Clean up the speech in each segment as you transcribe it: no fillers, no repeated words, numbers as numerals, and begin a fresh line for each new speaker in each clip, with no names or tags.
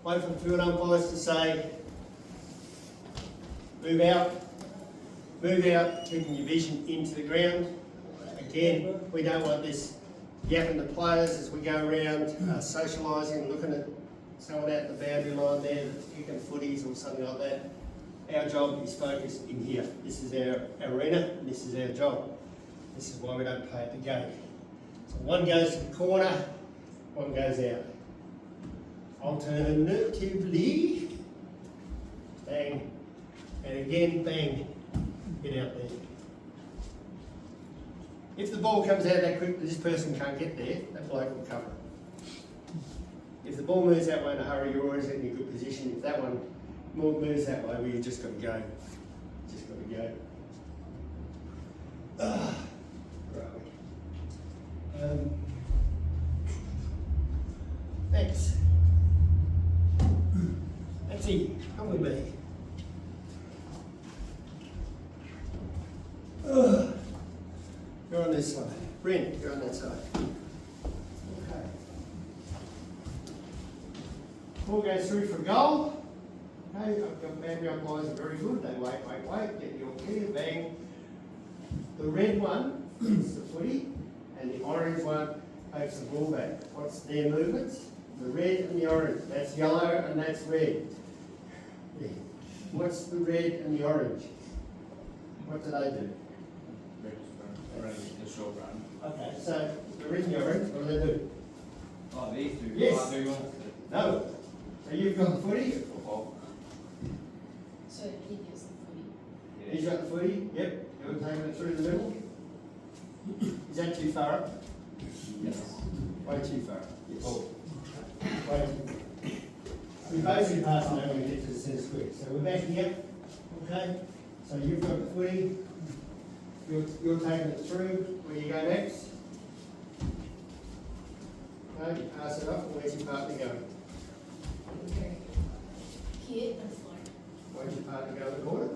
wait for the field umpires to say, move out, keeping your vision into the ground. Again, we don't want this yapping the players as we go around socialising, looking at someone out the boundary line there that's kicking footies or something like that. Our job is focused in here. This is our arena, and this is our job. This is why we don't play at the gate. So one goes to the corner, one goes out. Alternatively, bang, and again, bang, get out there. If the ball comes out that quick that this person can't get there, that bloke will cover it. If the ball moves that way in a hurry, you're always in a good position. If that one moves that way, well, you just got to go. Just got to go. Right. Thanks. That's it. Come with me. You're on this side. Brent, you're on that side. Okay. Ball goes through for goal. Okay, I've got boundary umpires are very good. They wait, get your clear, bang. The red one is the footy, and the orange one takes the ball back. What's their movements? The red and the orange. That's yellow and that's red. Yeah. What's the red and the orange? What do they do?
The short run.
Okay, so the red and the orange, what do they do?
Oh, these two.
Yes.
Oh,
No. So you've got the footy.
So he gets the footy.
He's got the footy. Yep. You're taking it through the middle. Is that too far up?
Yes.
Way too far up. Yes. Oh. Way too far. We basically pass it over when we get to the centre square. So we're back here. Okay. So you've got the footy. You're taking it through. Where you go next? Okay, you pass it off, and where's your partner going?
Hit and float.
Where's your partner go in the corner?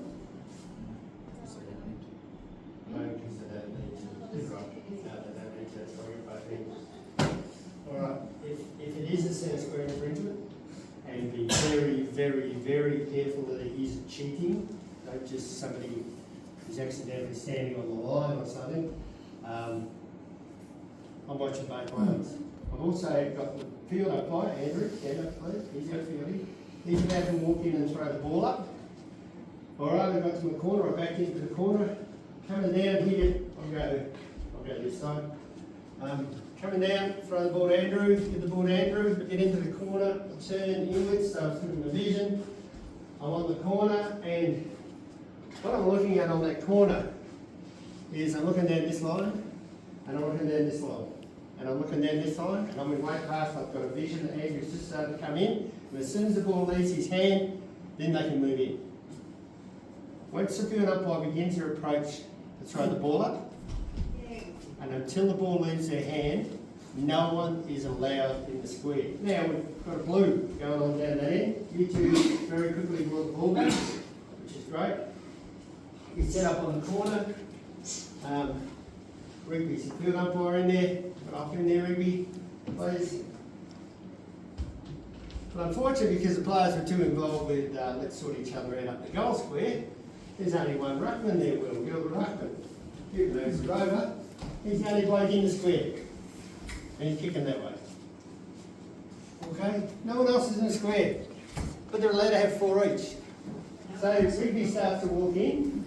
No, because they don't need to. Right. No, they don't need to. That's why you're both in. Alright, if it is a centre square infringement, and be very, very, very careful that it isn't cheating, don't just somebody who's accidentally standing on the line or something. I'm watching both ones. I've also got the field umpire, Andrew, stand up please, he's got fielding. He's about to walk in and throw the ball up. Alright, I've got to the corner, I back into the corner. Coming down here, I'll go this side. Coming down, throw the ball to Andrew, get the ball to Andrew, get into the corner, turn inwards, so it's looking the vision. I'm on the corner, and what I'm looking at on that corner is I'm looking down this line, and I'm looking down this line, and I'm looking down this line, and I'm in way past, I've got a vision that Andrew's just starting to come in, and as soon as the ball leaves his hand, then they can move in. Once the field umpire begins their approach to throw the ball up, and until the ball leaves their hand, no one is allowed in the square. Now we've got a blue going on down that end. You two very quickly brought the ball back, which is great. You set up on the corner. Rigby's the field umpire in there. Put up in there, Rigby, please. But unfortunately, because the players were too involved with let's sort each other out up the goal square, there's only one ruckman there, Will Gilbert Ruckman. Even though he's a rover, he's the only bloke in the square. And he's kicking that way. Okay? No one else is in the square. But they're allowed to have 4 each. So Rigby starts to walk in,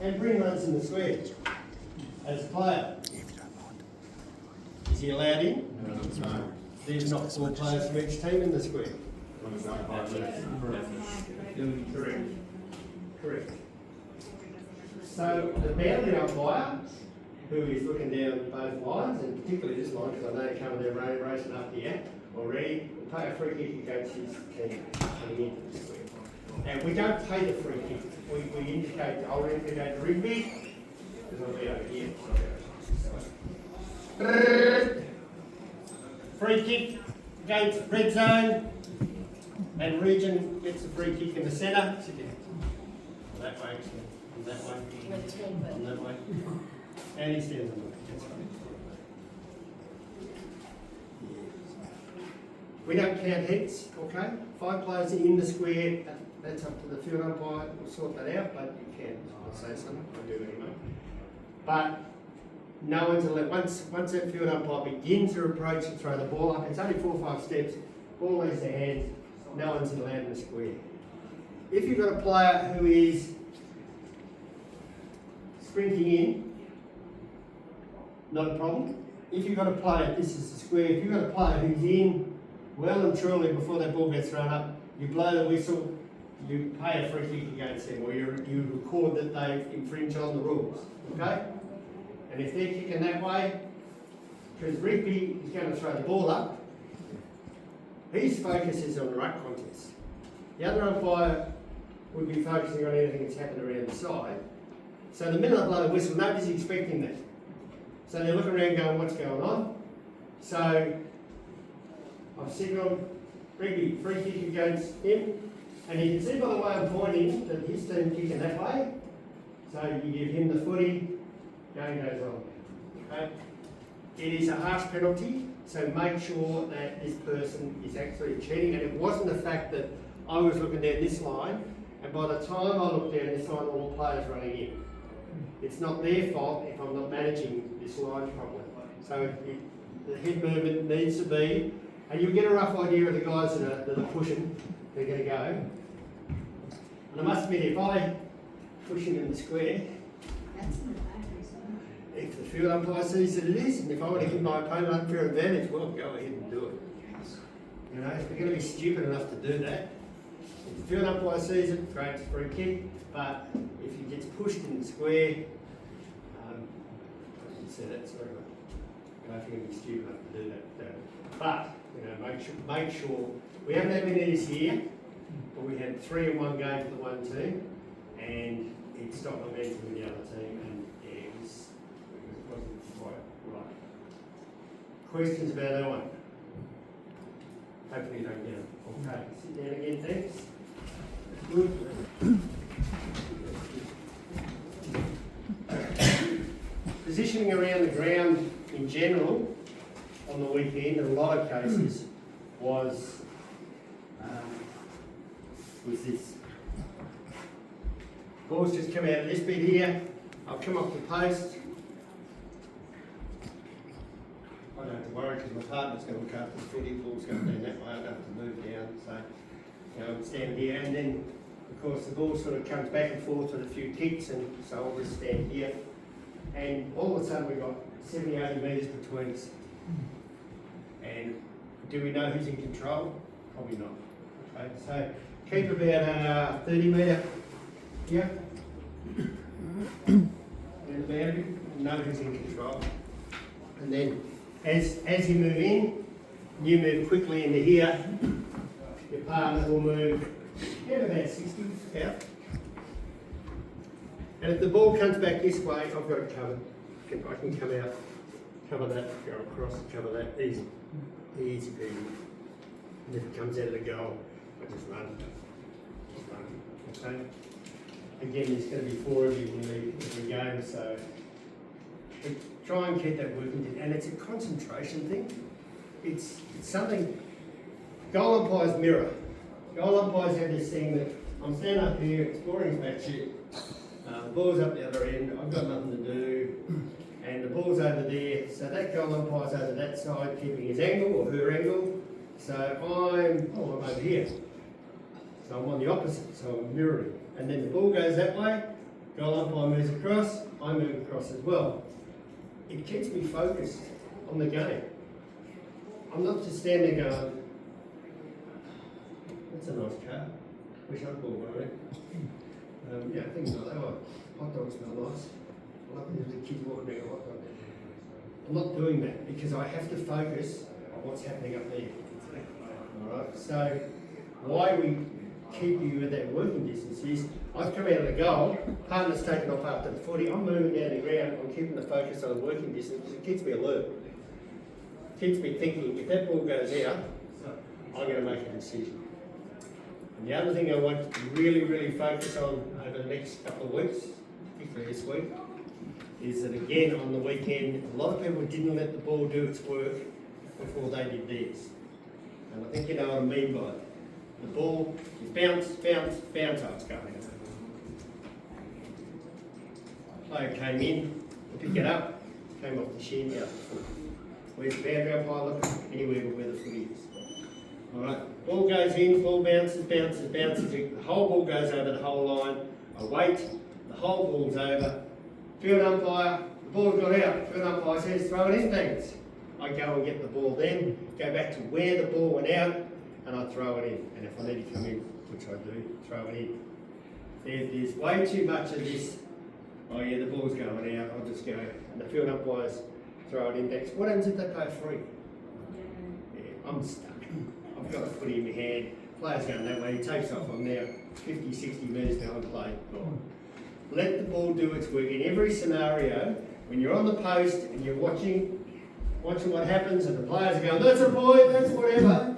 and Bryn runs in the square as a player. Is he allowed in? No. There's not 4 players from each team in the square. Correct. Correct. So the boundary umpire, who is looking down both lines, and particularly this line, because I know they're coming there racing up here already, will pay a free kick against his team coming into the square. And we don't pay the free kick. We indicate, I'll indicate the Rigby, because I'll be over here. Free kick against red zone, and Region gets a free kick in the centre. Sit down. That way, that way, that way. And he stands on the way. That's right. We don't count heats, okay? 5 players in the square, that's up to the field umpire, we'll sort that out, but you can, I'll say something, I do anyway. But no one's allowed, once that field umpire begins to approach and throw the ball up, it's only 4 or 5 steps, ball leaves their hands, no one's allowed in the square. If you've got a player who is sprinting in, not a problem. If you've got a player, this is the square, if you've got a player who's in well and truly before that ball gets thrown up, you blow the whistle, you pay a free kick against them, or you record that they've infringed on the rules, okay? And if they're kicking that way, because Rigby is going to throw the ball up, his focus is on the ruck contest. The other umpire would be focusing on anything that's happened around the side. So the minute I blow the whistle, nobody's expecting that. So they're looking around going, what's going on? So I've signalled Rigby free kick against him, and you can see by the way I'm pointing that his team kicking that way. So you give him the footy, game goes on. Okay? It is a harsh penalty, so make sure that this person is actually cheating. And it wasn't the fact that I was looking down this line, and by the time I looked down this line, all the players running in. It's not their fault if I'm not managing this line properly. So the head movement needs to be, and you'll get a rough idea of the guys that are pushing, they're going to go. And I must admit, if I push him in the square,
That's in the back, isn't
if the field umpire sees that it is, and if I want to give my opponent unfair advantage, well, go ahead and do it. You know, if they're going to be stupid enough to do that, if the field umpire sees it, great, it's a free kick. But if he gets pushed in the square, I didn't say that, sorry, I don't think it'd be stupid enough to do that. But, you know, make sure, we haven't had many of this year, but we had 3 in one game for the one team, and it stopped momentum with the other team, and yeah, it wasn't quite right. Questions about that one? Hopefully you don't get them. Okay, sit down again, thanks. Good. Positioning around the ground in general on the weekend, in a lot of cases, was this. Ball's just come out of this bit here. I've come off the post. I don't have to worry because my partner's going to look after the footy. Ball's going down that way. I don't have to move down. So, you know, I'm standing here, and then, of course, the ball sort of comes back and forth with a few kicks, and so I'll just stand here. And all of a sudden we've got 70, 80 metres between us. And do we know who's in control? Probably not. Okay, so keep about 30 metre here. And the boundary, know who's in control. And then as you move in, you move quickly into here. Your partner will move about 60 out. And if the ball comes back this way, I've got it covered. I can come out, cover that, go across, cover that, easy. Easy peasy. And if it comes out of the goal, I just run. Okay? Again, there's going to be 4 of you in every game, so try and keep that working. And it's a concentration thing. It's something, goal umpires mirror. Goal umpires have this thing that I'm standing up here, it's boring as batshit. The ball's up the other end, I've got nothing to do, and the ball's over there, so that goal umpire's over that side, keeping his angle or her angle, so I'm over here. So I'm on the opposite, so I'm mirroring. And then the ball goes that way, goal umpire moves across, I move across as well. It keeps me focused on the game. I'm not just standing there going, that's a nice car, wish I'd bought one of it. Yeah, things like that. Oh, hot dogs smell nice. I love the kids walking around a hot dog. I'm not doing that because I have to focus on what's happening up there. Alright, so why we keep you at that working distance is I've come out of the goal, partner's taken off after the footy, I'm moving down the ground, I'm keeping the focus on the working distance because it keeps me alert. It keeps me thinking, if that ball goes out, I'm going to make a decision. And the other thing I want to really, really focus on over the next couple of weeks, particularly this week, is that again on the weekend, a lot of people didn't let the ball do its work before they did theirs. And I think you know what I mean by it. The ball is bounce, bounce, bounce, oh, it's going out. Player came in to pick it up, came off the shin out the foot. Where's the boundary umpire looking? Anywhere but where the foot is. Alright, ball goes in, ball bounces, bounces, bounces. The whole ball goes over the whole line. I wait, the whole ball's over. Field umpire, the ball's got out. Field umpire says, throw it in, thanks. I go and get the ball then, go back to where the ball went out, and I throw it in. And if I need to come in, which I do, throw it in. There's way too much of this, oh yeah, the ball's going out, I'll just go. And the field umpires throw it in next. What happens if they go free? Yeah, I'm stuck. I've got a footy in my hand, player's going that way, he takes off, I'm now 50, 60 metres behind play. Gone. Let the ball do its work. In every scenario, when you're on the post and you're watching what happens and the players are going, that's a point, that's whatever.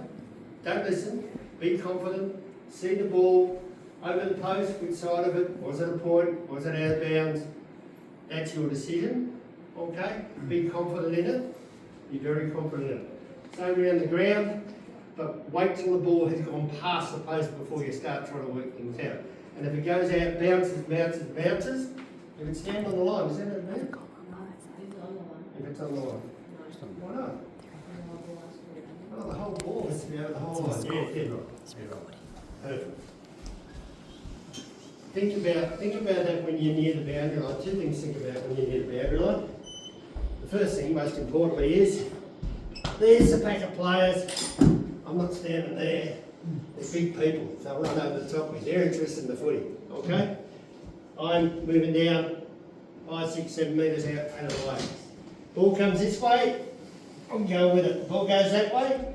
Don't listen, be confident, see the ball over the post, which side of it, was it a point, was it out of bounds? That's your decision, okay? Be confident in it, be very confident in it. Same around the ground, but wait till the ball has gone past the post before you start trying to work things out. And if it goes out, bounces, bounces, bounces, if it's stand on the line, is that a man? If it's on the line. Why not? Oh, the whole ball has to be over the whole line. Yeah, right. Perfect. Think about that when you're near the boundary line. Two things to think about when you're near the boundary line. The first thing, most importantly, is there's a pack of players. I'm not standing there. They're big people. They'll run over the top of me. They're interested in the footy. Okay? I'm moving down 5, 6, 7 metres out of the way. Ball comes this way, I'm going with it. Ball goes that way,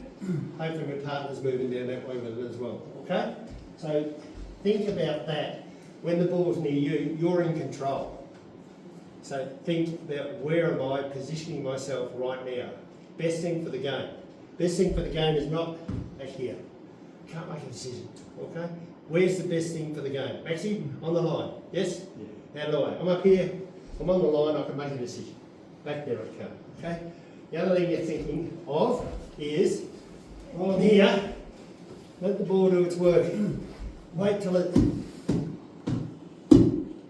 hopefully my partner's moving down that way with it as well. Okay? So think about that. When the ball's near you, you're in control. So think about where am I positioning myself right now. Best thing for the game. Best thing for the game is not back here. Can't make a decision. Okay? Where's the best thing for the game? Maxie, on the line. Yes? Yeah. Out of the way. I'm up here. I'm on the line. I can make a decision. Back there I come. Okay? The other thing you're thinking of is, while I'm here, let the ball do its work. Wait till it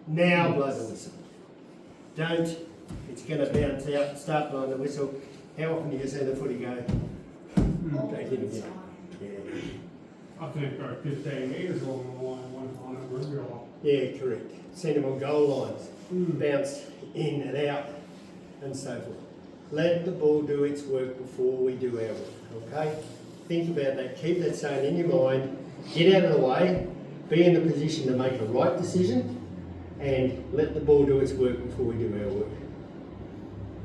now blows the whistle. Don't. It's going to bounce out. Start blowing the whistle. How often do you see the footy go? Back in again. Yeah.
I think our 15 metres along the line, one on it, we're real.
Yeah, correct. Seen them on goal lines, bounce in and out, and so forth. Let the ball do its work before we do our work, okay? Think about that, keep that saying in your mind, get out of the way, be in the position to make a right decision, and let the ball do its work before we do our work.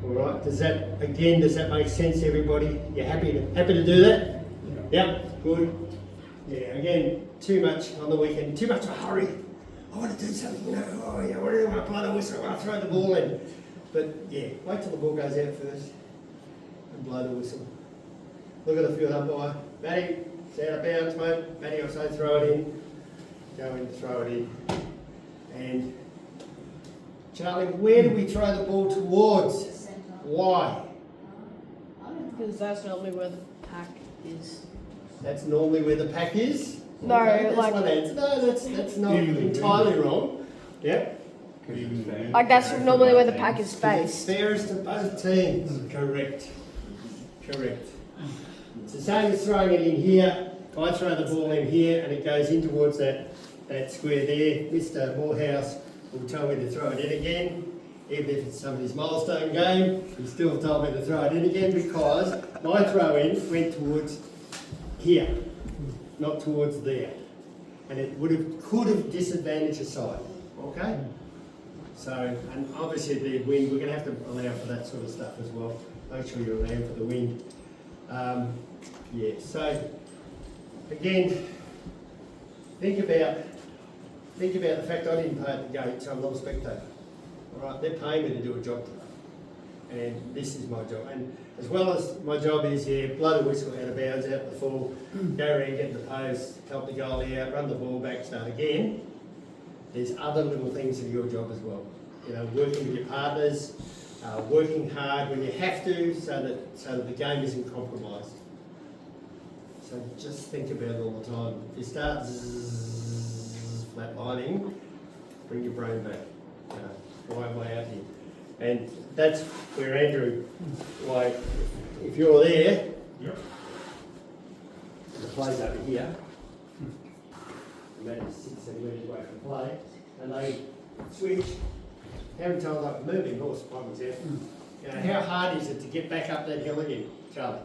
Alright, does that make sense, everybody? You're happy to do that? Yep, good. Yeah, again, too much on the weekend, too much of a hurry. I want to do something, you know, oh yeah, I really want to blow the whistle, I want to throw the ball in. But yeah, wait till the ball goes out first and blow the whistle. Look at the field umpire. Matty, it's out of bounds, mate. Matty, I'll say throw it in. Go in, throw it in. And Charlie, where do we throw the ball towards? Why?
Because that's normally where the pack is.
That's normally where the pack is?
No,
okay, that's
like...
one answer. No, that's not entirely wrong. Yep.
Like that's normally where the pack is
It's
faced.
fairest to both teams. Correct. Correct. It's the same as throwing it in here. I throw the ball in here and it goes in towards that square there. Mr. Morehouse will tell me to throw it in again. Even if it's somebody's milestone game, he still told me to throw it in again because my throw in went towards here, not towards there. And it could have disadvantaged a side. Okay? So, and obviously the wind, we're going to have to allow for that sort of stuff as well. Make sure you're allowing for the wind. Yeah, so again, think about the fact I didn't pay at the gate, so I'm not a spectator. All right, they're paying me to do a job today, and this is my job. And as well as my job is blow the whistle out of bounds, out the full, go around, get the post, help the goalie out, run the ball back, start again. There's other little things in your job as well. You know, working with your partners, working hard when you have to, so that the game isn't compromised. So just think about it all the time. If you start flatlining, bring your brain back. Right way out here. And that's where Andrew, like, if you're there,
Yep.
the play's over here, maybe 6 centimetres away from play, and they switch, how many times like moving horse, one example. You know, how hard is it to get back up that hill again, Charlie?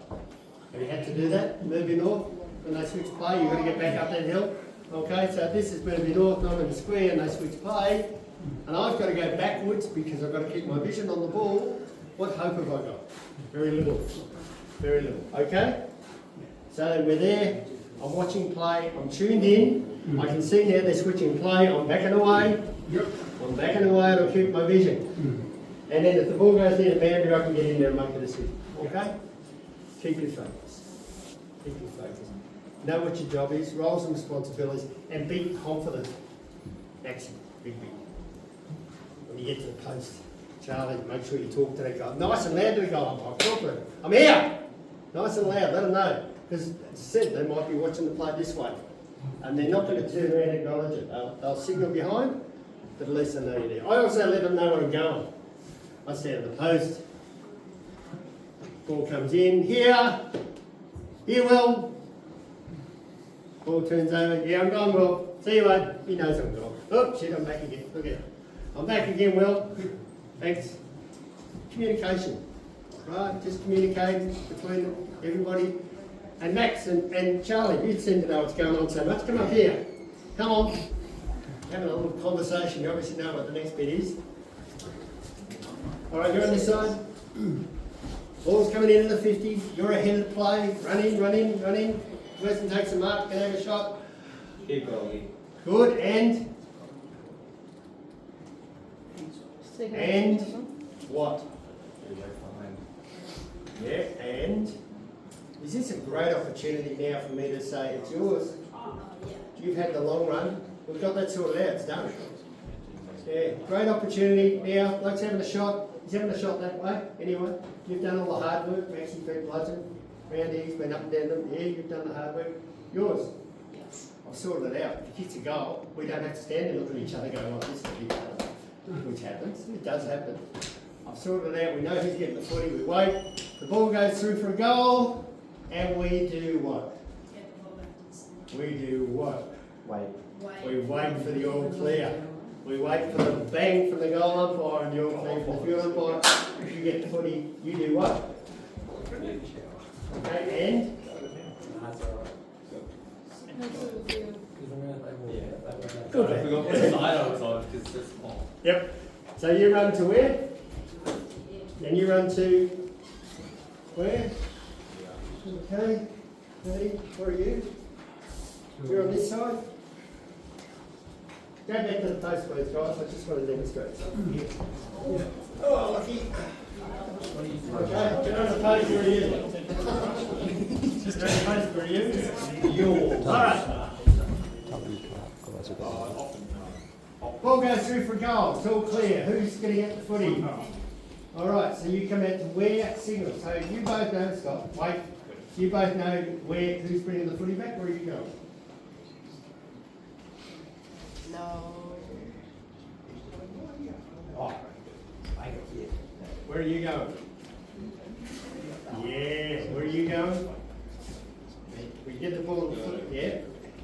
Have you had to do that, moving north? When they switch play, you've got to get back up that hill. Okay, so this is moving north, not in the square, and they switch play, and I've got to go backwards because I've got to keep my vision on the ball. What hope have I got? Very little. Very little. Okay? So we're there, I'm watching play, I'm tuned in, I can see now they're switching play, I'm backing away,
Yep.
I'm backing away and I'll keep my vision. And then if the ball goes near the boundary, I can get in there and make a decision. Okay? Keep your focus. Keep your focus. Know what your job is, roles and responsibilities, and be confident. Action. Big. When you get to the post, Charlie, make sure you talk to that guy. Nice and loud to the guy. Talk to him. I'm here! Nice and loud, let them know. Because, as I said, they might be watching the play this way. And they're not going to turn around and acknowledge it. They'll signal behind, but at least they know you're there. I also let them know where I'm going. I stand at the post. Ball comes in. Here, Will. Ball turns over. Yeah, I'm gone, Will. See you, mate. He knows I'm gone. Oh, shit, I'm back again. Look at it. I'm back again, Will. Thanks. Communication. Right, just communicate between everybody. And Max and Charlie, you seem to know what's going on so much. Come up here. Come on. Having a little conversation. You obviously know what the next bit is. All right, you're on this side. Ball's coming in at the 50. You're ahead of the play. Run in. Person takes a mark, can have a shot.
Keep going.
Good, and what? Yeah, and is this a great opportunity now for me to say it's yours? You've had the long run. We've got that sorted out. It's done. Yeah, great opportunity now. Bloke's having a shot. He's having a shot that way. Anyway, you've done all the hard work. Maxie's been bludgeoned. Round here, he's been up and down them. Yeah, you've done the hard work. Yours. I've sorted it out. If he hits a goal, we don't have to stand and look at each other going like this at each other, which happens. It does happen. I've sorted it out. We know who's getting the footy. We wait. The ball goes through for a goal, and we do what? We do what? We wait for the all clear. We wait for the bang from the goal umpire and the all clear from the field umpire. If you get the footy, you do what? Okay, and?
Good. I forgot what side I was on because it's so small.
Yep. So you run to where? And you run to where? Okay. Ready? Where are you? You're on this side. Go back to the post, please, guys. I just want to demonstrate something here. Oh, lucky. Okay, get on the post, where are you? Just on the post, where are you? Yours. All right. Ball goes through for goal. It's all clear. Who's getting at the footy? All right, so you come out to where signal. So you both know, stop, wait. You both know where, who's bringing the footy back. Where are you going?
No.
Oh, where are you going? Yeah, where are you going? We get the ball, yeah,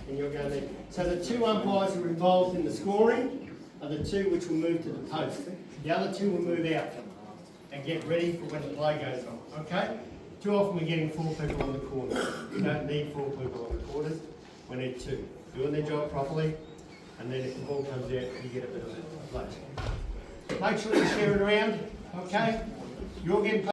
and you're going there. So the two umpires who are involved in the scoring are the two which will move to the post. The other two will move out and get ready for when the play goes on, okay? Too often we're getting 4 people on the corner. We don't need 4 people on the corners, we need 2. Doing their job properly, and then if the ball comes out, you get a bit of play. Make sure you share it around, okay? You're getting